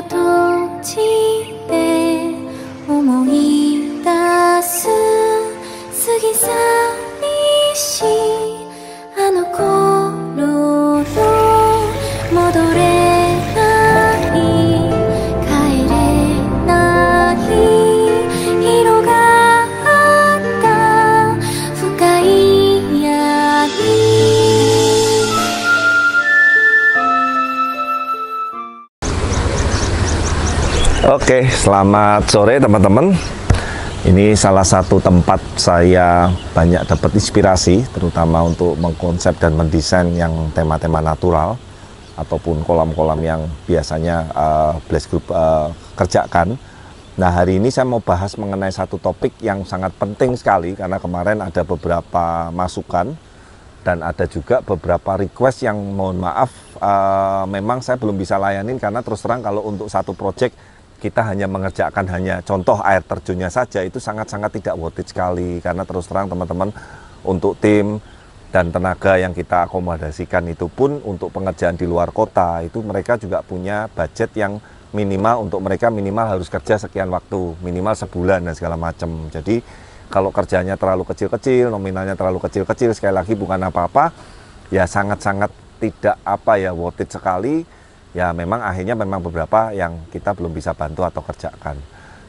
閉じて思い出す過ぎ去りしあの頃の戻れない帰れない広がった深い闇。Oke, selamat sore teman-teman. Ini salah satu tempat saya banyak dapat inspirasi, terutama untuk mengkonsep dan mendesain yang tema-tema natural ataupun kolam-kolam yang biasanya Blaze Group kerjakan. Nah, hari ini saya mau bahas mengenai satu topik yang sangat penting sekali, karena kemarin ada beberapa masukan dan ada juga beberapa request yang mohon maaf memang saya belum bisa layanin, karena terus terang kalau untuk satu project kita hanya mengerjakan hanya contoh air terjunnya saja, itu sangat-sangat tidak worth it sekali, karena terus terang teman-teman, untuk tim dan tenaga yang kita akomodasikan itu pun untuk pengerjaan di luar kota, itu mereka juga punya budget yang minimal, untuk mereka minimal harus kerja sekian waktu, minimal sebulan dan segala macam. Jadi kalau kerjanya terlalu kecil-kecil, nominalnya terlalu kecil-kecil, sekali lagi bukan apa-apa, ya sangat-sangat tidak worth it sekali. Ya memang akhirnya memang beberapa yang kita belum bisa bantu atau kerjakan.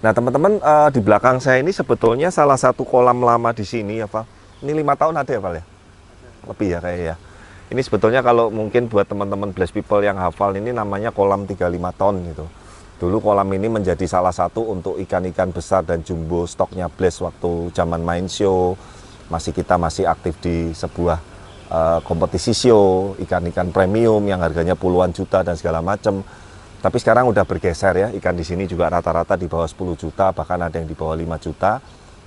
Nah teman-teman, di belakang saya ini sebetulnya salah satu kolam lama di sini ya Val. Ini 5 tahun ada ya Val ya? Lebih ya kayaknya ya. Ini sebetulnya kalau mungkin buat teman-teman Blaze People yang hafal, ini namanya kolam 35 ton gitu. Dulu kolam ini menjadi salah satu untuk ikan-ikan besar dan jumbo stoknya Blaze waktu zaman main show. Kita masih aktif di sebuah kompetisi show, ikan-ikan premium yang harganya puluhan juta dan segala macam. Tapi sekarang udah bergeser ya, ikan di sini juga rata-rata di bawah 10 juta, bahkan ada yang di bawah 5 juta.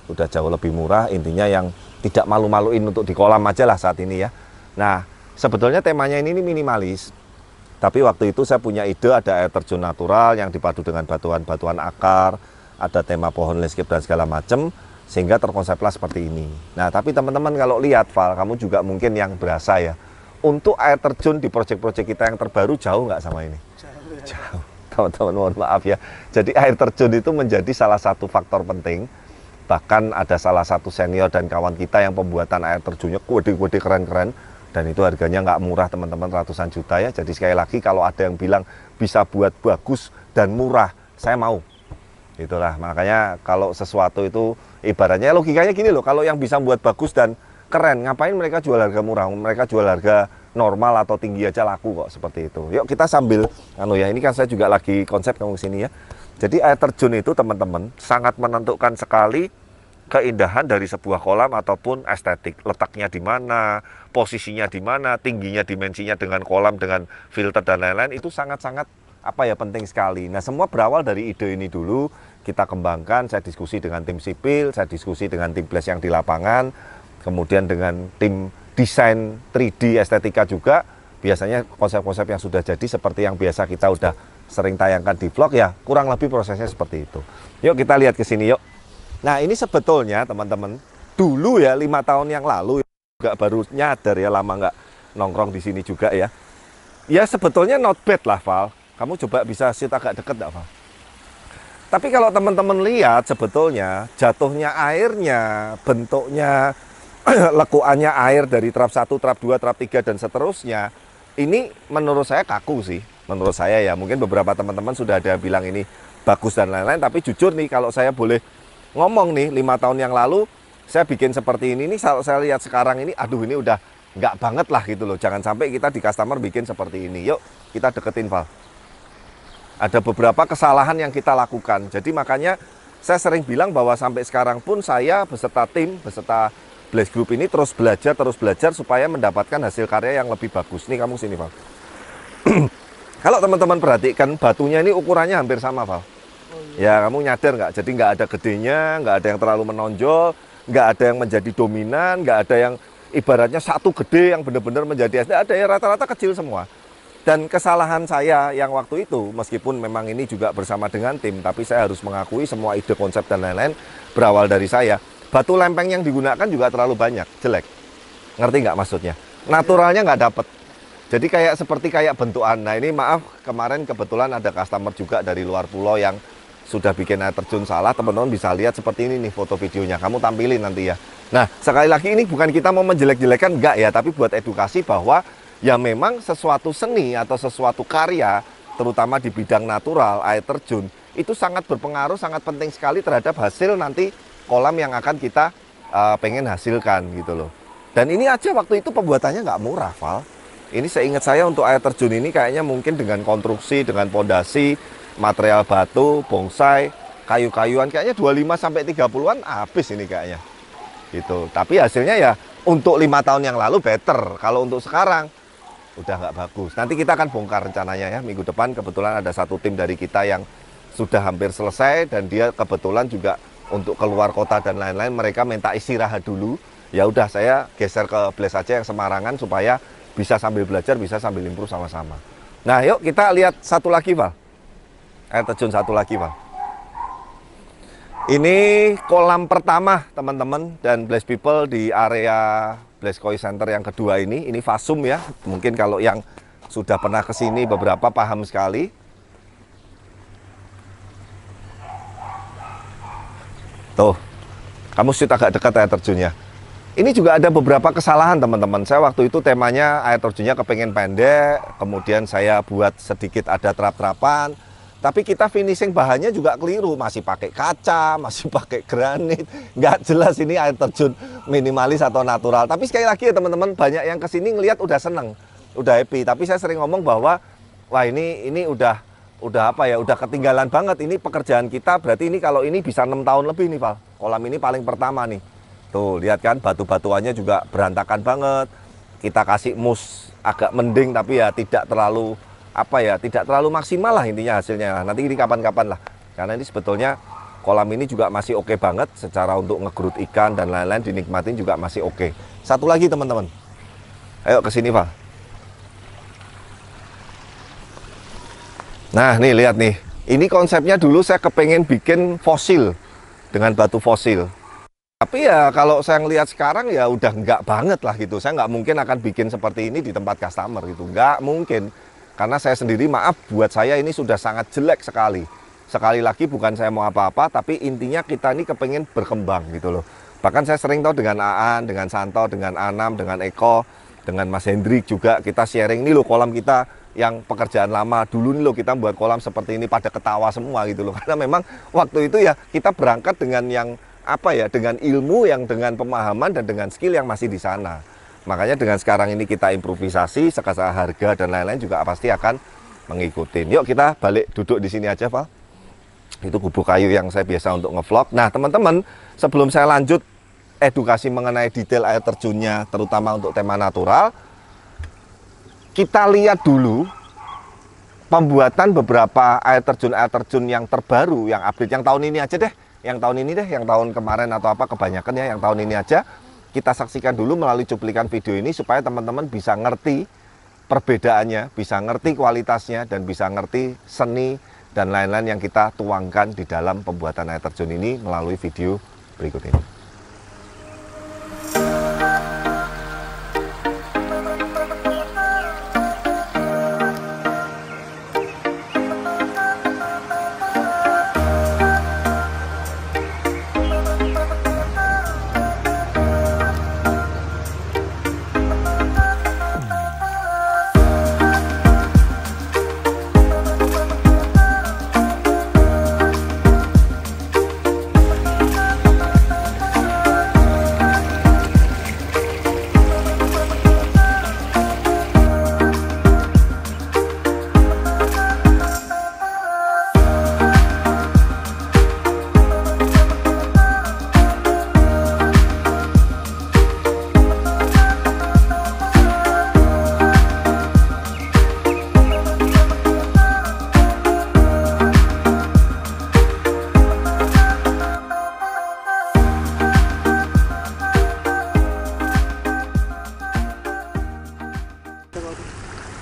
Udah jauh lebih murah, intinya yang tidak malu-maluin untuk di kolam aja lah saat ini ya. Nah, sebetulnya temanya ini minimalis. Tapi waktu itu saya punya ide, ada air terjun natural yang dipadu dengan batuan-batuan akar, ada tema pohon landscape dan segala macam, sehingga terkonseplah seperti ini. Nah, tapi teman-teman kalau lihat, Val, kamu juga mungkin yang berasa ya, untuk air terjun di proyek-proyek kita yang terbaru jauh nggak sama ini? Jauh. Teman-teman mohon maaf ya. Jadi air terjun itu menjadi salah satu faktor penting. Bahkan ada salah satu senior dan kawan kita yang pembuatan air terjunnya kode-kode keren-keren. Dan itu harganya nggak murah teman-teman, ratusan juta ya. Jadi sekali lagi kalau ada yang bilang bisa buat bagus dan murah, saya mau. Itulah, makanya kalau sesuatu itu ibaratnya logikanya gini loh, kalau yang bisa buat bagus dan keren, ngapain mereka jual harga murah? Mereka jual harga normal atau tinggi aja laku kok, seperti itu. Yuk kita sambil ini kan saya juga lagi konsep kamu sini ya. Jadi air terjun itu teman-teman sangat menentukan sekali keindahan dari sebuah kolam ataupun estetik. Letaknya di mana, posisinya di mana, tingginya, dimensinya dengan kolam, dengan filter dan lain-lain, itu sangat-sangat penting sekali. Nah, semua berawal dari ide ini dulu, kita kembangkan, saya diskusi dengan tim sipil, saya diskusi dengan tim Blaze yang di lapangan, kemudian dengan tim desain 3D estetika juga. Biasanya konsep-konsep yang sudah jadi seperti yang biasa kita udah sering tayangkan di vlog ya, kurang lebih prosesnya seperti itu. Yuk kita lihat ke sini yuk. Nah, ini sebetulnya teman-teman, dulu ya 5 tahun yang lalu juga baru nyadar ya, lama nggak nongkrong di sini juga ya. Ya sebetulnya not bad lah Val. Kamu coba bisa sit agak deket enggak, Val? Tapi kalau teman-teman lihat sebetulnya jatuhnya airnya, bentuknya, lekuannya air dari trap 1, trap 2, trap 3 dan seterusnya, ini menurut saya kaku sih. Menurut saya ya, mungkin beberapa teman-teman sudah ada bilang ini bagus dan lain-lain, tapi jujur nih kalau saya boleh ngomong nih, 5 tahun yang lalu saya bikin seperti ini nih, saya lihat sekarang ini, aduh ini udah nggak banget lah gitu loh. Jangan sampai kita di customer bikin seperti ini. Yuk kita deketin, Val. Ada beberapa kesalahan yang kita lakukan. Jadi makanya saya sering bilang bahwa sampai sekarang pun saya beserta tim, beserta Blaze Group ini terus belajar supaya mendapatkan hasil karya yang lebih bagus. Nih kamu sini, Val. Kalau teman-teman perhatikan batunya ini ukurannya hampir sama, Val. Ya kamu nyadar nggak? Jadi nggak ada gedenya, nggak ada yang terlalu menonjol, nggak ada yang menjadi dominan, nggak ada yang ibaratnya satu gede yang benar-benar menjadi SD. Ada ya rata-rata kecil semua. Dan kesalahan saya yang waktu itu, meskipun memang ini juga bersama dengan tim, tapi saya harus mengakui semua ide, konsep, dan lain-lain berawal dari saya. Batu lempeng yang digunakan juga terlalu banyak, jelek. Ngerti nggak maksudnya? Naturalnya nggak dapet. Jadi seperti bentukan. Nah ini maaf, kemarin kebetulan ada customer juga dari luar pulau yang sudah bikin air terjun salah. Teman-teman bisa lihat seperti ini nih foto videonya. Kamu tampilin nanti ya. Nah sekali lagi ini bukan kita mau menjelek-jelekan, enggak ya. Tapi buat edukasi bahwa ya memang sesuatu seni atau sesuatu karya, terutama di bidang natural, air terjun, itu sangat berpengaruh, sangat penting sekali terhadap hasil nanti kolam yang akan kita pengen hasilkan gitu loh. Dan ini aja waktu itu pembuatannya nggak murah, Val. Ini seingat saya untuk air terjun ini kayaknya mungkin dengan konstruksi, dengan pondasi, material batu, bonsai, kayu-kayuan kayaknya 25-30-an habis ini kayaknya. Gitu. Tapi hasilnya ya untuk 5 tahun yang lalu better. Kalau untuk sekarang udah nggak bagus. Nanti kita akan bongkar rencananya ya. Minggu depan kebetulan ada satu tim dari kita yang sudah hampir selesai dan dia kebetulan juga untuk keluar kota dan lain-lain. Mereka minta istirahat dulu. Ya udah saya geser ke Blaze aja yang Semarangan supaya bisa sambil belajar, bisa sambil improve sama-sama. Nah, yuk kita lihat satu lagi, Val. Air terjun satu lagi, Val. Ini kolam pertama, teman-teman, dan Blaze People di area Blaze Koi Center yang kedua ini. Ini Fasum ya. Mungkin kalau yang sudah pernah ke sini beberapa paham sekali. Tuh, kamu shoot agak dekat air terjunnya. Ini juga ada beberapa kesalahan teman-teman. Saya waktu itu temanya air terjunnya kepengen pendek, kemudian saya buat sedikit ada trap-trapan. Tapi kita finishing bahannya juga keliru, masih pakai kaca, masih pakai granit. Nggak jelas ini air terjun minimalis atau natural. Tapi sekali lagi ya teman-teman, banyak yang kesini ngelihat udah seneng, udah happy. Tapi saya sering ngomong bahwa, wah ini udah apa ya, udah ketinggalan banget. Ini pekerjaan kita, berarti ini kalau ini bisa 6 tahun lebih nih, Val. Kolam ini paling pertama nih. Tuh, lihat kan batu-batuannya juga berantakan banget. Kita kasih mus agak mending tapi ya tidak terlalu tidak terlalu maksimal lah intinya hasilnya. Nanti ini kapan-kapan lah. Karena ini sebetulnya kolam ini juga masih oke banget secara untuk ngegerut ikan dan lain-lain dinikmatin juga masih oke. Satu lagi teman-teman. Ayo ke sini, Val. Nah, nih lihat nih. Ini konsepnya dulu saya kepengen bikin fosil dengan batu fosil. Tapi ya kalau saya ngelihat sekarang ya udah nggak banget lah gitu. Saya nggak mungkin akan bikin seperti ini di tempat customer gitu. Nggak mungkin. Karena saya sendiri maaf buat saya ini sudah sangat jelek sekali. Sekali lagi bukan saya mau apa-apa, tapi intinya kita ini kepengen berkembang gitu loh. Bahkan saya sering tahu dengan Aan, dengan Santo, dengan Anam, dengan Eko, dengan Mas Hendrik juga kita sharing. Ini loh kolam kita yang pekerjaan lama. Dulu nih loh kita buat kolam seperti ini pada ketawa semua gitu loh. Karena memang waktu itu ya kita berangkat dengan yang dengan ilmu yang dengan pemahaman dan dengan skill yang masih di sana. Makanya dengan sekarang ini kita improvisasi, sekasa harga dan lain-lain juga pasti akan mengikuti. Yuk kita balik duduk di sini aja, Val. Itu gubuk kayu yang saya biasa untuk ngevlog. Nah, teman-teman, sebelum saya lanjut edukasi mengenai detail air terjunnya, terutama untuk tema natural, kita lihat dulu pembuatan beberapa air terjun yang terbaru, yang update, yang tahun ini aja deh. Yang tahun kemarin atau kebanyakan ya yang tahun ini aja kita saksikan dulu melalui cuplikan video ini supaya teman-teman bisa ngerti perbedaannya, bisa ngerti kualitasnya dan bisa ngerti seni dan lain-lain yang kita tuangkan di dalam pembuatan air terjun ini melalui video berikut ini.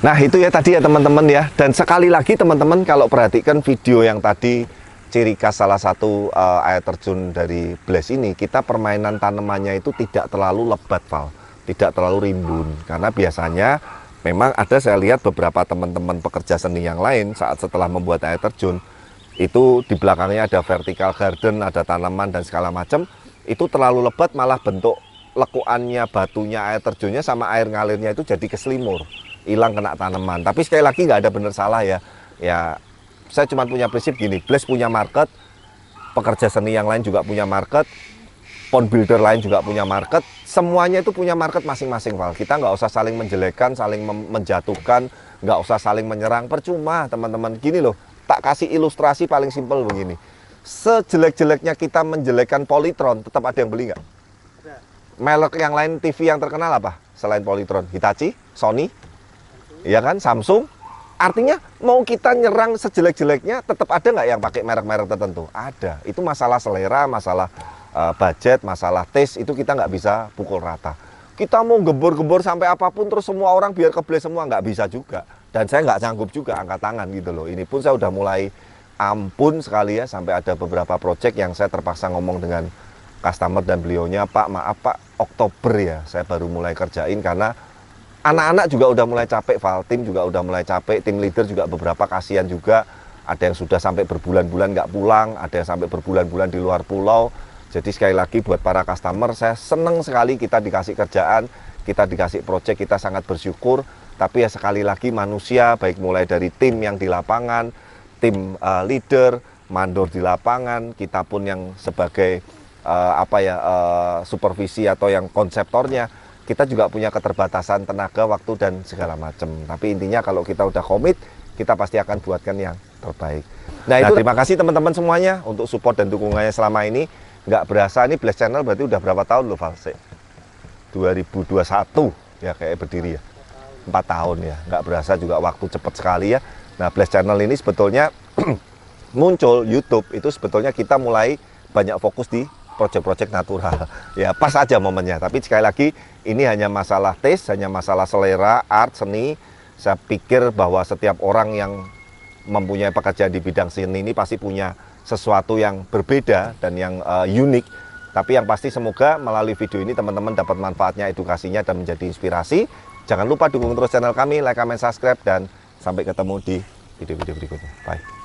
Nah itu ya tadi ya teman-teman ya. Dan sekali lagi teman-teman kalau perhatikan video yang tadi ciri khas salah satu air terjun dari Blaze ini, kita permainan tanamannya itu tidak terlalu lebat, Val, tidak terlalu rimbun. Karena biasanya memang ada, saya lihat beberapa teman-teman pekerja seni yang lain saat setelah membuat air terjun itu di belakangnya ada vertical garden, ada tanaman dan segala macam, itu terlalu lebat, malah bentuk lekuannya, batunya, air terjunnya sama air ngalirnya itu jadi keselimur, hilang kena tanaman. Tapi sekali lagi nggak ada benar salah ya. Ya saya cuma punya prinsip gini, Blaze punya market, pekerja seni yang lain juga punya market, pond builder lain juga punya market, semuanya itu punya market masing-masing, Val. Kita nggak usah saling menjelekkan, saling menjatuhkan, nggak usah saling menyerang, percuma teman-teman. Gini loh, tak kasih ilustrasi paling simpel begini. Sejelek-jeleknya kita menjelekkan Polytron, tetap ada yang beli nggak? Merek yang lain TV yang terkenal apa selain Polytron? Hitachi, Sony, ya kan, Samsung. Artinya mau kita nyerang sejelek-jeleknya, tetap ada nggak yang pakai merek-merek tertentu? Ada. Itu masalah selera, masalah budget, masalah taste, itu kita nggak bisa pukul rata. Kita mau gembor-gembor sampai apapun terus semua orang biar kebles semua, nggak bisa juga. Dan saya nggak sanggup juga angkat tangan gitu loh. Ini pun saya udah mulai ampun sekali ya, sampai ada beberapa project yang saya terpaksa ngomong dengan customer dan beliaunya, Pak maaf Pak, Oktober ya saya baru mulai kerjain, karena anak-anak juga udah mulai capek, Val, tim juga udah mulai capek, tim leader juga beberapa kasihan juga. Ada yang sudah sampai berbulan-bulan nggak pulang, ada yang sampai berbulan-bulan di luar pulau. Jadi sekali lagi buat para customer, saya seneng sekali kita dikasih kerjaan, kita dikasih project, kita sangat bersyukur. Tapi ya sekali lagi manusia, baik mulai dari tim yang di lapangan, tim leader, mandor di lapangan, kita pun yang sebagai supervisi atau yang konseptornya, kita juga punya keterbatasan tenaga, waktu dan segala macam. Tapi intinya kalau kita udah komit, kita pasti akan buatkan yang terbaik. Nah itu terima kasih teman-teman semuanya untuk support dan dukungannya selama ini. Nggak berasa ini Blaze Channel berarti udah berapa tahun loh, Val? 2021 ya kayak berdiri ya. 4 tahun ya. Nggak berasa juga, waktu cepat sekali ya. Nah Blaze Channel ini sebetulnya muncul YouTube itu sebetulnya kita mulai banyak fokus di project-project natural. Ya pas aja momennya. Tapi sekali lagi ini hanya masalah taste, hanya masalah selera, art, seni. Saya pikir bahwa setiap orang yang mempunyai pekerjaan di bidang seni ini pasti punya sesuatu yang berbeda dan yang unik. Tapi yang pasti semoga melalui video ini teman-teman dapat manfaatnya, edukasinya, dan menjadi inspirasi. Jangan lupa dukung terus channel kami, like, comment, subscribe, dan sampai ketemu di video-video berikutnya. Bye.